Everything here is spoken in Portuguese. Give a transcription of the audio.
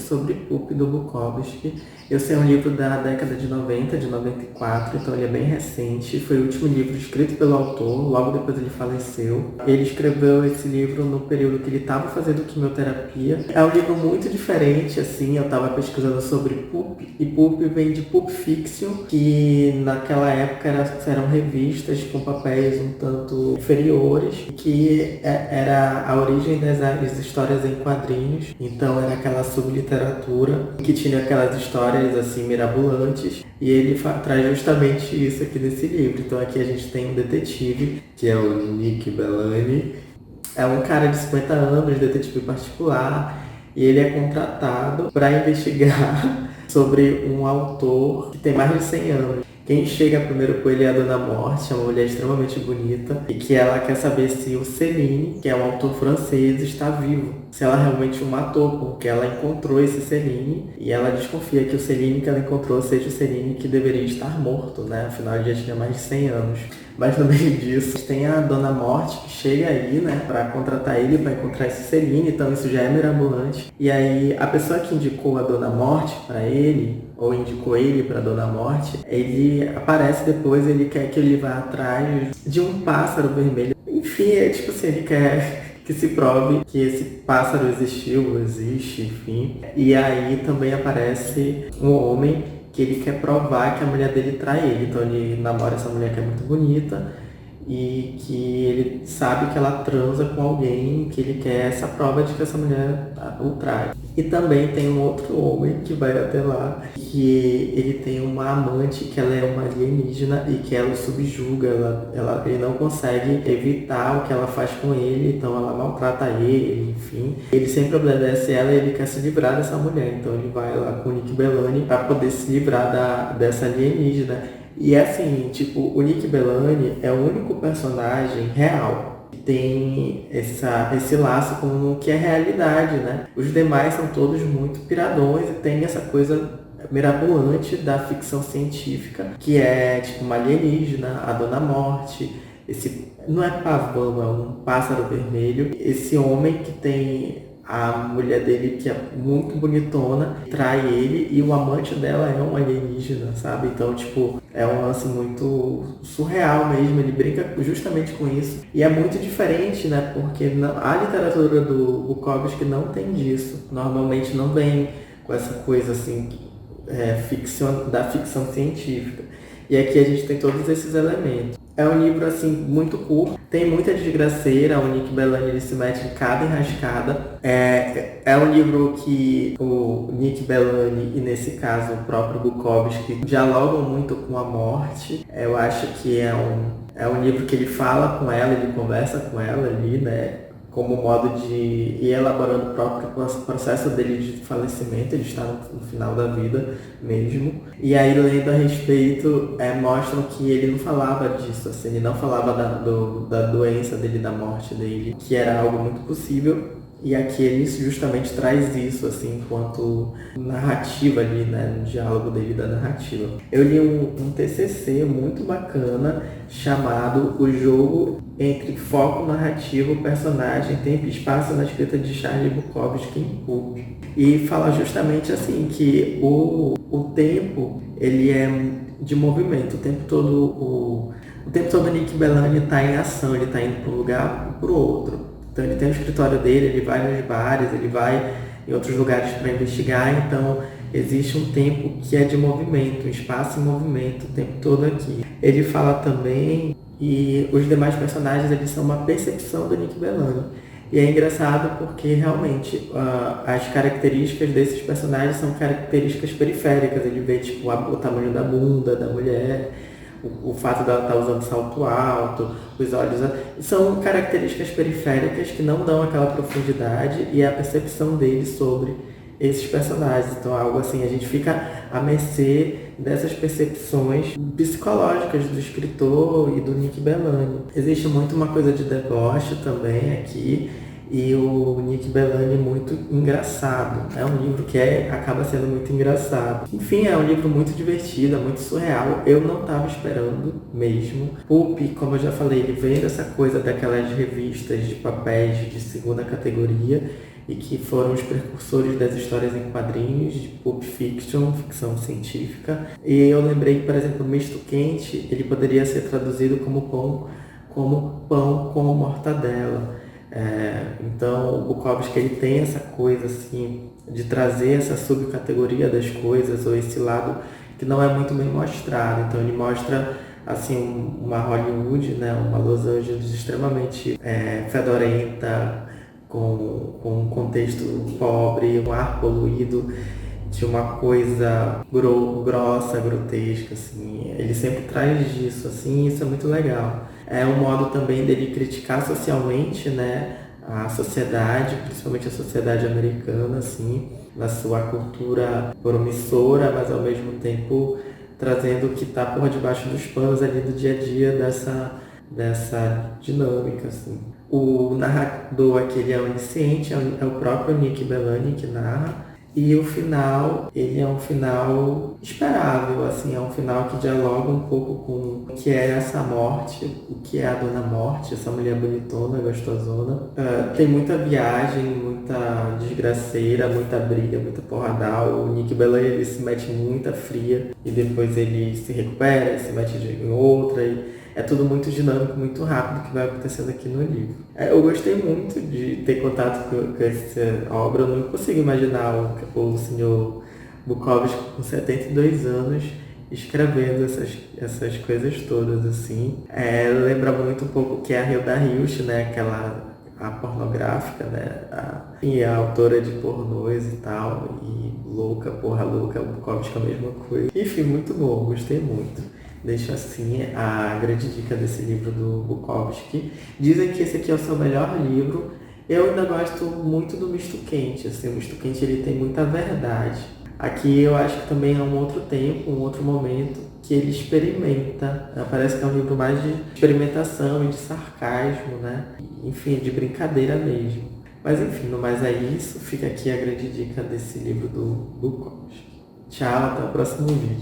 sobre Pulp, do Bukowski. Esse é um livro da década de 90, de 94, então ele é bem recente. Foi o último livro escrito pelo autor, logo depois ele faleceu. Ele escreveu esse livro no período que ele estava fazendo quimioterapia. É um livro muito diferente, assim, eu estava pesquisando sobre Pulp, e Pulp vem de Pulp Fiction, que naquela época eram revistas com papéis um tanto inferiores, que era a origem das histórias em quadrinhos. Então era aquela subliteratura que tinha aquelas histórias assim mirabolantes, e ele traz justamente isso aqui nesse livro. Então aqui a gente tem um detetive, que é o Nick Bellani. É um cara de 50 anos, detetive particular, e ele é contratado para investigar sobre um autor que tem mais de 100 anos. Quem chega primeiro com ele é a Dona Morte, é uma mulher extremamente bonita, e que ela quer saber se o Céline, que é um autor francês, está vivo. Se ela realmente o matou, porque ela encontrou esse Céline, e ela desconfia que o Céline que ela encontrou seja o Céline que deveria estar morto, né? Afinal, ele já tinha mais de 100 anos. Mas no meio disso, tem a Dona Morte que chega aí, né, pra contratar ele, pra encontrar esse Céline, então isso já é mirabolante. E aí, a pessoa que indicou a Dona Morte pra ele, ou indicou ele pra Dona Morte, ele aparece depois, ele quer que ele vá atrás de um pássaro vermelho. Enfim, é tipo assim, ele quer que se prove que esse pássaro existiu, existe, enfim. E aí também aparece um homem que ele quer provar que a mulher dele trai ele. Então ele namora essa mulher que é muito bonita e que ele sabe que ela transa com alguém, que ele quer essa prova de que essa mulher o trai. E também tem um outro homem que vai até lá, que ele tem uma amante que ela é uma alienígena e que ela o subjuga, ele não consegue evitar o que ela faz com ele, então ela maltrata ele, enfim. Ele sempre obedece ela e ele quer se livrar dessa mulher, então ele vai lá com o Nick Bellani para poder se livrar dessa alienígena. E é assim, tipo, o Nick Bellani é o único personagem real que tem esse laço com o que é realidade, né? Os demais são todos muito piradões e tem essa coisa mirabolante da ficção científica, que é tipo uma alienígena, a Dona Morte, esse não é pavão, é um pássaro vermelho, esse homem que tem a mulher dele, que é muito bonitona, trai ele, e o amante dela é um alienígena, sabe? Então, tipo, é um lance muito surreal mesmo, ele brinca justamente com isso. E é muito diferente, né? Porque a literatura do Bukowski não tem disso. Normalmente não vem com essa coisa, assim, da ficção científica. E aqui a gente tem todos esses elementos. É um livro, assim, muito curto, tem muita desgraceira, o Nick Bellani ele se mete em cada enrascada. É um livro que o Nick Bellani, e nesse caso o próprio Bukowski, dialogam muito com a morte. Eu acho que é um livro que ele fala com ela, ele conversa com ela ali, né? Como modo de ir elaborando o próprio processo dele de falecimento, ele está no final da vida mesmo. E aí, lendo a respeito, mostram que ele não falava disso, assim, ele não falava da doença dele, da morte dele, que era algo muito possível. E aqui ele justamente traz isso, assim, enquanto narrativa ali, né, no diálogo dele da narrativa. Eu li um TCC muito bacana, chamado O Jogo entre Foco Narrativo, Personagem, Tempo e Espaço na escrita de Charles Bukowski em Pulp. E fala justamente assim, que o tempo, ele é de movimento, o tempo todo o Nick Bellani está em ação, ele está indo para um lugar e para o outro. Então ele tem o escritório dele, ele vai nos bares, ele vai em outros lugares para investigar, então existe um tempo que é de movimento, um espaço em movimento o tempo todo aqui. Ele fala também, e os demais personagens eles são uma percepção do Nick Bellani. E é engraçado porque realmente as características desses personagens são características periféricas. Ele vê tipo o tamanho da bunda da mulher, o fato dela estar usando salto alto, os olhos, são características periféricas que não dão aquela profundidade, e a percepção dele sobre esses personagens. Então algo assim, a gente fica à mercê dessas percepções psicológicas do escritor e do Nick Bellani. Existe muito uma coisa de deboche também aqui, e o Nick Bellani muito engraçado. É um livro que acaba sendo muito engraçado. Enfim, é um livro muito divertido, é muito surreal. Eu não estava esperando mesmo. Pulp, como eu já falei, ele vem dessa coisa daquelas revistas de papéis de segunda categoria, e que foram os precursores das histórias em quadrinhos, de Pulp Fiction, ficção científica. E eu lembrei, por exemplo, Misto Quente, ele poderia ser traduzido como pão com mortadela. Então, o Bukowski, ele tem essa coisa assim de trazer essa subcategoria das coisas, ou esse lado que não é muito bem mostrado. Então ele mostra assim uma Hollywood, né, uma Los Angeles extremamente fedorenta, com um contexto pobre, um ar poluído, de uma coisa grossa, grotesca, assim. Ele sempre traz disso, assim, e isso é muito legal. É um modo também dele criticar socialmente, né, a sociedade, principalmente a sociedade americana, assim, na sua cultura promissora, mas ao mesmo tempo trazendo o que está por debaixo dos panos ali do dia a dia dessa dinâmica, assim. O narrador aqui, ele é onisciente, é o próprio Nick Bellani que narra, e o final, ele é um final esperável, assim, é um final que dialoga um pouco com o que é essa morte, o que é a Dona Morte, essa mulher bonitona, gostosona. Tem muita viagem, muita desgraceira, muita briga, muita porradal. O Nick Bellani, ele se mete em muita fria e depois ele se recupera, se mete em outra e é tudo muito dinâmico, muito rápido que vai acontecendo aqui no livro. Eu gostei muito de ter contato com essa obra. Eu não consigo imaginar o senhor Bukowski com 72 anos escrevendo essas coisas todas, assim. Lembra muito um pouco que é a Hilda Hilst, né? A pornográfica, né? E a autora de pornôs e tal. E louca, porra louca, o Bukowski é a mesma coisa. Enfim, muito bom, gostei muito. Deixo assim a grande dica desse livro do Bukowski. Dizem que esse aqui é o seu melhor livro. Eu ainda gosto muito do Misto Quente. Assim, o Misto Quente, ele tem muita verdade. Aqui eu acho que também é um outro tempo, um outro momento que ele experimenta. Parece que é um livro mais de experimentação e de sarcasmo, né? Enfim, de brincadeira mesmo. Mas enfim, no mais é isso. Fica aqui a grande dica desse livro do Bukowski. Tchau, até o próximo vídeo.